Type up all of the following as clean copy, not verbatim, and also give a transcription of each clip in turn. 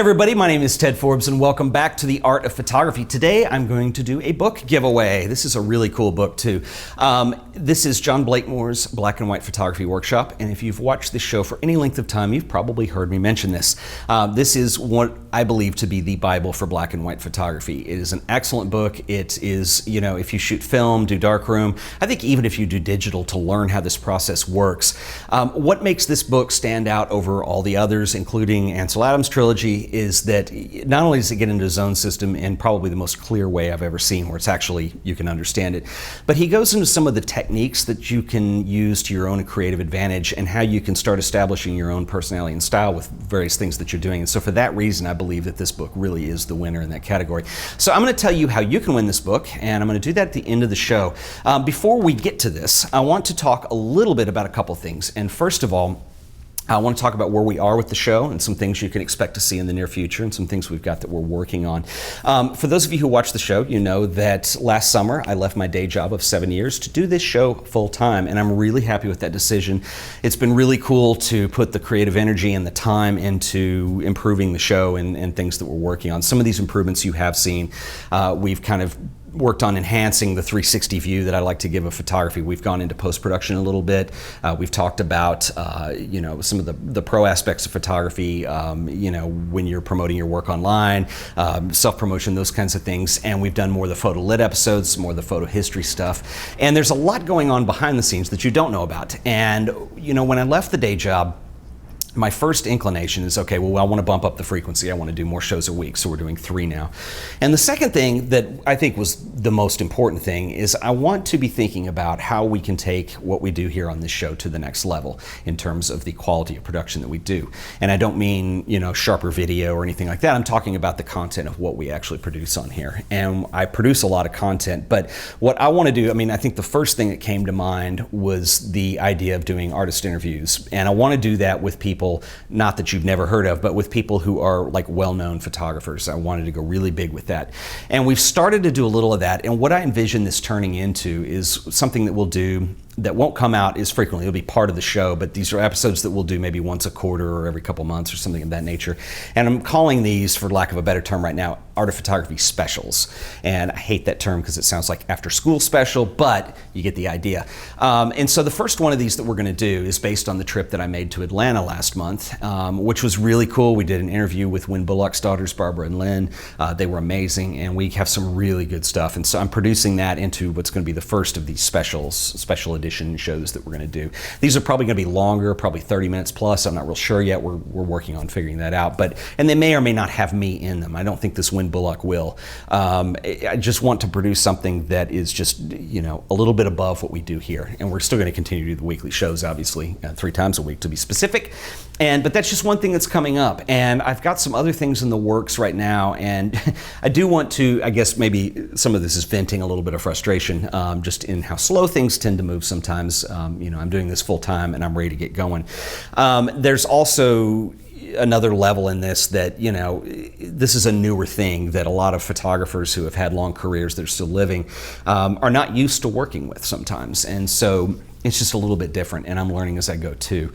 Everybody, my name is Ted Forbes and welcome back to The Art of Photography. Today I'm going to do a book giveaway. This is a really cool book too. This is John Blakemore's Black and White Photography Workshop, and if you've watched this show for any length of time, you've probably heard me mention this. This is what I believe to be the Bible for black and white photography. It is an excellent book. It is, if you shoot film, do darkroom, I think even if you do digital, to learn how this process works. What makes this book stand out over all the others, including Ansel Adams' trilogy, is that not only does it get into his own system in probably the most clear way I've ever seen, where it's actually, you can understand it, but he goes into some of the techniques that you can use to your own creative advantage and how you can start establishing your own personality and style with various things that you're doing. And so for that reason, I believe that this book really is the winner in that category. So I'm going to tell you how you can win this book, and I'm going to do that at the end of the show. Before we get to this, I want to talk a little bit about a couple things. And first of all, I want to talk about where we are with the show and some things you can expect to see in the near future and some things we've got that we're working on. For those of you who watch the show, you know that last summer I left my day job of 7 years to do this show full time, and I'm really happy with that decision. It's been really cool to put the creative energy and the time into improving the show and things that we're working on. Some of these improvements you have seen. We've kind of worked on enhancing the 360 view that I like to give of photography. We've gone into post-production a little bit. We've talked about, some of the pro aspects of photography, when you're promoting your work online, self-promotion, those kinds of things. And we've done more of the photo lit episodes, more of the photo history stuff. And there's a lot going on behind the scenes that you don't know about. And, when I left the day job, my first inclination is, okay, well, I want to bump up the frequency. I want to do more shows a week, so we're doing 3 now. And the second thing that I think was the most important thing is I want to be thinking about how we can take what we do here on this show to the next level in terms of the quality of production that we do. And I don't mean, sharper video or anything like that. I'm talking about the content of what we actually produce on here. And I produce a lot of content, but what I want to do, I think the first thing that came to mind was the idea of doing artist interviews. And I want to do that with people, not that you've never heard of, but with people who are like well-known photographers. I wanted to go really big with that. And we've started to do a little of that. And what I envision this turning into is something that we'll do that won't come out as frequently. It'll be part of the show, but these are episodes that we'll do maybe once a quarter or every couple months or something of that nature. And I'm calling these, for lack of a better term right now, Art of Photography Specials. And I hate that term because it sounds like after school special, but you get the idea. And so the first one of these that we're going to do is based on the trip that I made to Atlanta last month, which was really cool. We did an interview with Wynn Bullock's daughters, Barbara and Lynn. They were amazing, and we have some really good stuff. And so I'm producing that into what's going to be the first of these special edition shows that we're going to do. These are probably going to be longer, probably 30 minutes plus. I'm not real sure yet. We're working on figuring that out. And they may or may not have me in them. I don't think this Wynn Bullock will. I just want to produce something that is just, a little bit above what we do here. And we're still going to continue to do the weekly shows, obviously, 3 times a week to be specific. But that's just one thing that's coming up. And I've got some other things in the works right now. And I do want to, I guess maybe some of this is venting a little bit of frustration just in how slow things tend to move sometimes. I'm doing this full time and I'm ready to get going. There's also another level in this that, this is a newer thing that a lot of photographers who have had long careers that are still living are not used to working with sometimes. And so it's just a little bit different, and I'm learning as I go too.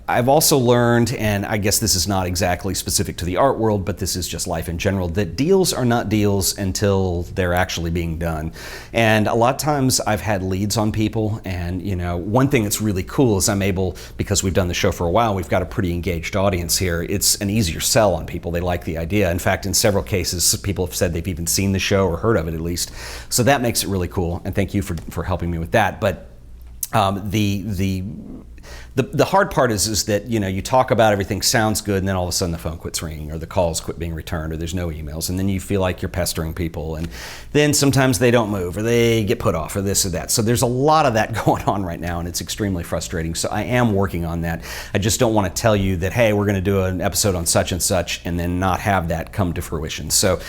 I've also learned, and I guess this is not exactly specific to the art world, but this is just life in general, that deals are not deals until they're actually being done. And a lot of times I've had leads on people, and one thing that's really cool is I'm able, because we've done the show for a while, we've got a pretty engaged audience here. It's an easier sell on people. They like the idea. In fact, in several cases, people have said they've even seen the show or heard of it at least. So that makes it really cool, and thank you for helping me with that. But the hard part is that, you talk about everything sounds good, and then all of a sudden the phone quits ringing, or the calls quit being returned, or there's no emails, and then you feel like you're pestering people, and then sometimes they don't move, or they get put off, or this or that. So there's a lot of that going on right now, and it's extremely frustrating. So I am working on that. I just don't want to tell you that, hey, we're going to do an episode on such and such, and then not have that come to fruition. So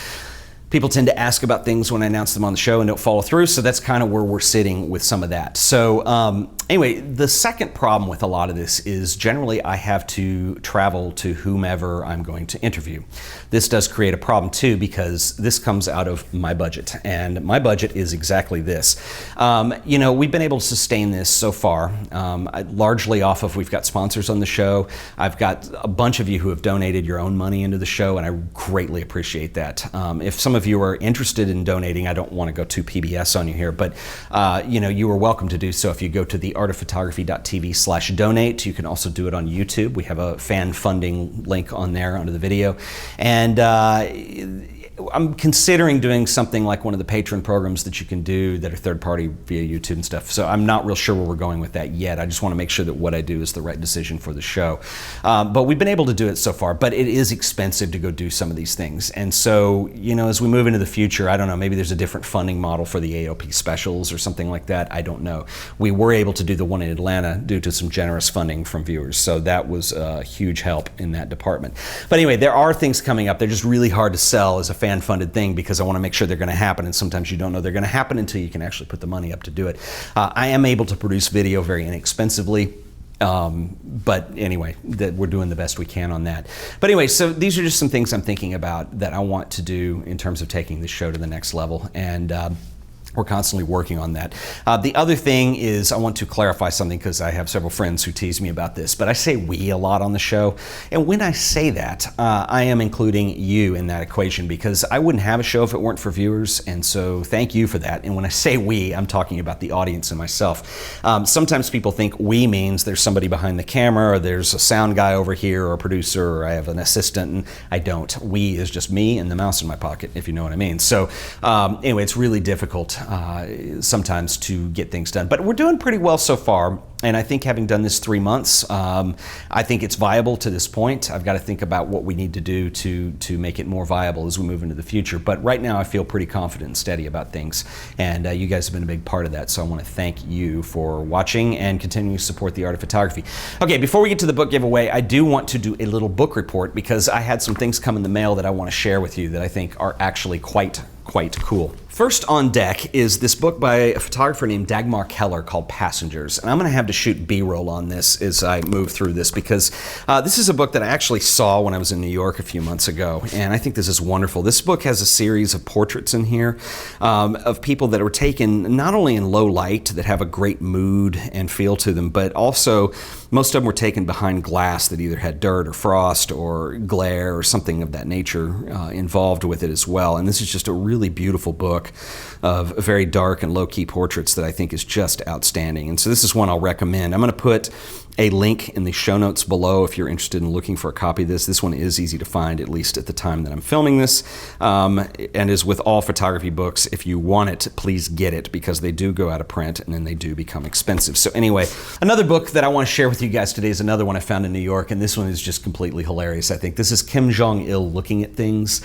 People tend to ask about things when I announce them on the show and don't follow through, so that's kind of where we're sitting with some of that. So anyway, the second problem with a lot of this is generally I have to travel to whomever I'm going to interview. This does create a problem too, because this comes out of my budget, and my budget is exactly this. You know, we've been able to sustain this so far, largely off of, we've got sponsors on the show. I've got a bunch of you who have donated your own money into the show, and I greatly appreciate that. If some of you are interested in donating, I don't want to go too PBS on you here, but you know, you are welcome to do so if you go to theartofphotography.tv/donate. You can also do it on YouTube. We have a fan funding link on there under the video. And I'm considering doing something like one of the patron programs that you can do that are third-party via YouTube and stuff. So I'm not real sure where we're going with that yet. I just want to make sure that what I do is the right decision for the show. But we've been able to do it so far, but it is expensive to go do some of these things. And so, you know, as we move into the future, I don't know, maybe there's a different funding model for the AOP specials or something like that. I don't know. We were able to do the one in Atlanta due to some generous funding from viewers. So that was a huge help in that department. But anyway, there are things coming up. They're just really hard to sell as a fan-funded thing because I want to make sure they're going to happen, and sometimes you don't know they're going to happen until you can actually put the money up to do it. I am able to produce video very inexpensively. But anyway, we're doing the best we can on that. But anyway, so these are just some things I'm thinking about that I want to do in terms of taking the show to the next level. And we're constantly working on that. The other thing is I want to clarify something because I have several friends who tease me about this, but I say we a lot on the show. And when I say that, I am including you in that equation because I wouldn't have a show if it weren't for viewers. And so thank you for that. And when I say we, I'm talking about the audience and myself. Sometimes people think we means there's somebody behind the camera or there's a sound guy over here or a producer or I have an assistant, and I don't. We is just me and the mouse in my pocket, if you know what I mean. So anyway, it's really difficult sometimes to get things done. But we're doing pretty well so far. And I think having done this 3 months, I think it's viable to this point. I've got to think about what we need to do to make it more viable as we move into the future. But right now I feel pretty confident and steady about things. And you guys have been a big part of that. So I want to thank you for watching and continuing to support the art of photography. Okay, before we get to the book giveaway, I do want to do a little book report because I had some things come in the mail that I want to share with you that I think are actually quite cool. First on deck is this book by a photographer named Dagmar Keller called Passengers. And I'm going to have to shoot B-roll on this as I move through this because this is a book that I actually saw when I was in New York a few months ago. And I think this is wonderful. This book has a series of portraits in here of people that were taken not only in low light that have a great mood and feel to them, but also most of them were taken behind glass that either had dirt or frost or glare or something of that nature involved with it as well. And this is just a really beautiful book of very dark and low-key portraits that I think is just outstanding. And so this is one I'll recommend. I'm going to put a link in the show notes below if you're interested in looking for a copy of this. This one is easy to find, at least at the time that I'm filming this. And as with all photography books, if you want it, please get it because they do go out of print and then they do become expensive. So anyway, another book that I want to share with you guys today is another one I found in New York, and this one is just completely hilarious, I think. This is Kim Jong-il Looking at Things.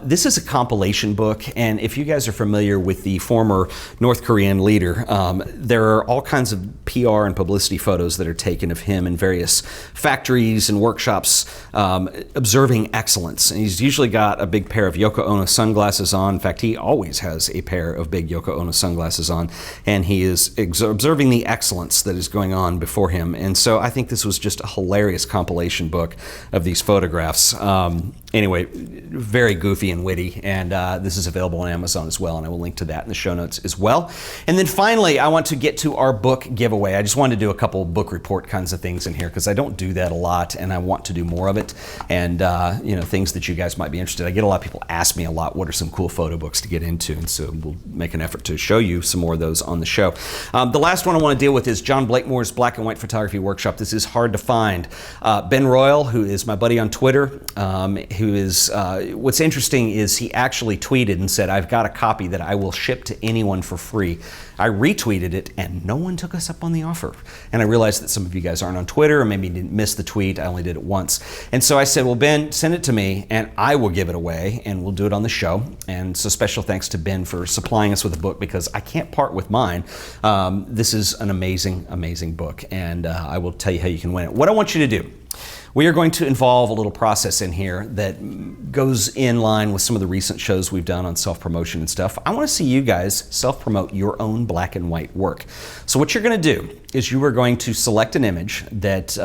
This is a compilation book, and if you guys are familiar with the former North Korean leader, there are all kinds of PR and publicity photos that are taken of him in various factories and workshops observing excellence. And he's usually got a big pair of Yoko Ono sunglasses on. In fact, he always has a pair of big Yoko Ono sunglasses on, and he is observing the excellence that is going on before him. And so I think this was just a hilarious compilation book of these photographs. Anyway, very goofy and witty, and this is available on Amazon as well, and I will link to that in the show notes as well. And then finally, I want to get to our book giveaway. I just wanted to do a couple book report kinds of things in here because I don't do that a lot, and I want to do more of it, and you know, things that you guys might be interested in. I get a lot of people ask me a lot, what are some cool photo books to get into, and so we'll make an effort to show you some more of those on the show. The last one I want to deal with is John Blakemore's Black and White Photography Workshop. This is hard to find. Ben Royal, who is my buddy on Twitter, who is, what's interesting is he actually tweeted and said, I've got a copy that I will ship to anyone for free. I retweeted it and no one took us up on the offer. And I realized that some of you guys aren't on Twitter or maybe didn't miss the tweet. I only did it once. And so I said, well, Ben, send it to me and I will give it away and we'll do it on the show. And so special thanks to Ben for supplying us with a book because I can't part with mine. This is an amazing, amazing book, and I will tell you how you can win it. What I want you to do, we are going to involve a little process in here that goes in line with some of the recent shows we've done on self-promotion and stuff. I want to see you guys self-promote your own black and white work. So what you're going to do is you are going to select an image that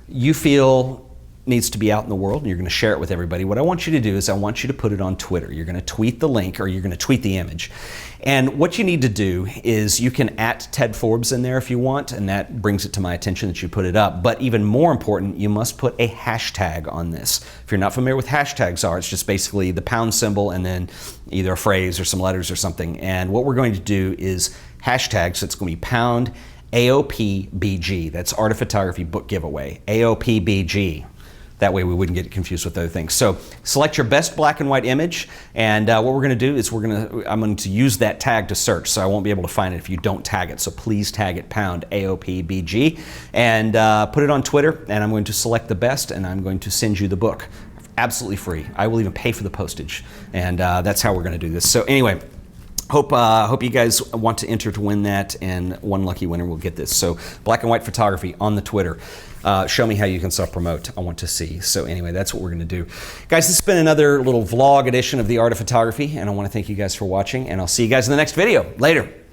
you feel needs to be out in the world, and you're going to share it with everybody. What I want you to do is I want you to put it on Twitter. You're going to tweet the link, or you're going to tweet the image. And what you need to do is you can @Ted Forbes in there if you want, and that brings it to my attention that you put it up. But even more important, you must put a hashtag on this. If you're not familiar with hashtags it's just basically the pound symbol and then either a phrase or some letters or something. And what we're going to do is hashtag, so it's going to be pound AOPBG. That's Art of Photography Book Giveaway, AOPBG. That way we wouldn't get confused with other things. So select your best black and white image, and what we're going to do is I'm going to use that tag to search, so I won't be able to find it if you don't tag it. So please tag it pound AOPBG and put it on Twitter, and I'm going to select the best, and I'm going to send you the book. Absolutely free. I will even pay for the postage, and that's how we're going to do this. So anyway, hope you guys want to enter to win that, and one lucky winner will get this. So black and white photography on the Twitter. Show me how you can self-promote. I want to see. So anyway, that's what we're going to do. Guys, this has been another little vlog edition of The Art of Photography, and I want to thank you guys for watching, and I'll see you guys in the next video. Later.